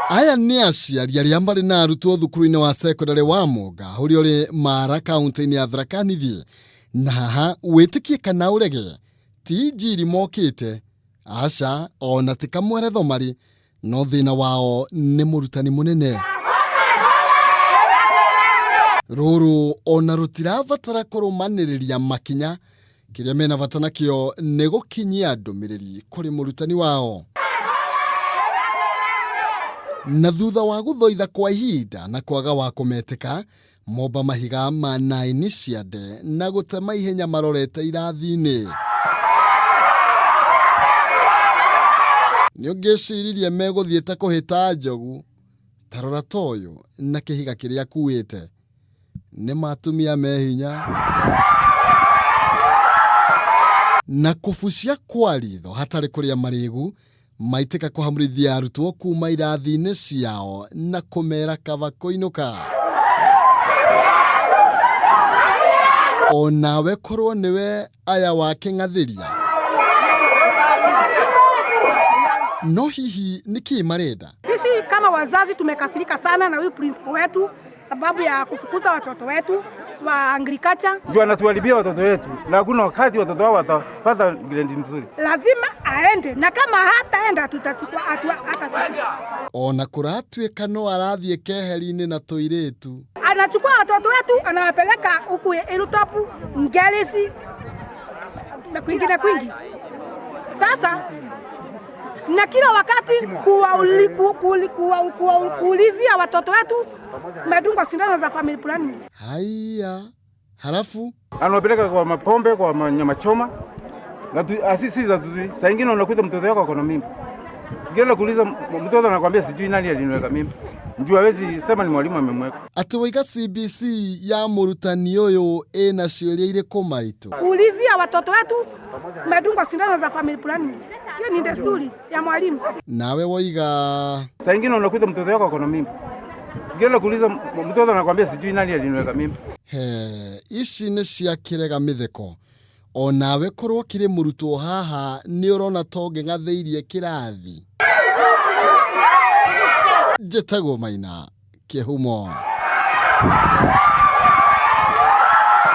Aya ni aciari arĩa marĩ na arutwo thukuru-inĩ wa secondary wa Mũnga ũrĩa ũrĩ Mara kaunti-inĩ ya Tharaka Nithi. Na haha wĩtĩkie kana ũrege ti njiri mokĩte, aca ona ti kamweretho marĩ, no thĩna wao nĩ mũrutani mũnene. Rũrũ ona rũtirabatara kũrũmanĩrĩria makinya, kĩrĩa mena bata nakĩo nĩ gũkinyia ndũmĩrĩri kũrĩ mũrutani wao. Na thutha wa gũthoitha kwa ihinda na kwaga wa kũmetĩka, momba mahiga ma naini ciande na gũtema ihenya marorete irathi-inĩ. Nĩ ũngĩciririe megũthiĩte kũhĩta njogu, tarora toyũ na kĩhiga kĩrĩa akuĩte. Nĩ matumia mehinya na kubucia kwa ritho hatarĩ kũrĩa marĩgu, maitĩka kũhamũrithia arutwo kuma irathi-inĩ ciao na kũmera kaba kũinũka. Onawe korwo nĩwe aya wakĩng'athĩria, no hihi nĩkĩ marenda? Sisi kama wazazi tumekasirika sana na huyu principal wetu sababu ya kufukuza watoto wetu wa agriculture. Ndio anatuharibia watoto wetu. Na hakuna wakati watoto wao watapata grade nzuri. Lazima aende, na kama hataenda tutachukua hatua hata sisi. Ona kũratuĩka no arathiĩ keheri-inĩ na tũirĩtu. Anachukua watoto wetu anawapeleka huku Elutopu, Ngelesi na kwingine kwingi. Sasa na kila wakati kuulizia watoto wetu medungwa sindano za family planning. Haya, halafu anawapeleka kwa mapombe, kwa nyama choma. Na asisi za tuzi. Saa nyingine unakuta mtoto wako akona mimba. Ngela kuuliza mtoto anakuambia sijui nani aliniweka mimba. Njoo hawezi sema ni mwalimu amemweka. Atuwaiga CBC ya mũrutani ũyũ ĩna ciũria irĩkũ maitũ? Kuulizia watoto wetu medungwa sindano za family planning. Hiyo ni desturi ya mwalimu. Nawe woiga saa nyingine unakuta mtoto wako akona mimba. Ngela kuuliza mtoto anakuambia sijui nani aliniweka mimba. Ici nĩ cia kĩrega mĩtheko. Onawe korwo kĩrĩ mũrutwo haha nĩ ũrona to ng'athĩirie kĩrathi. Njĩtagwo Maina Kĩhumo.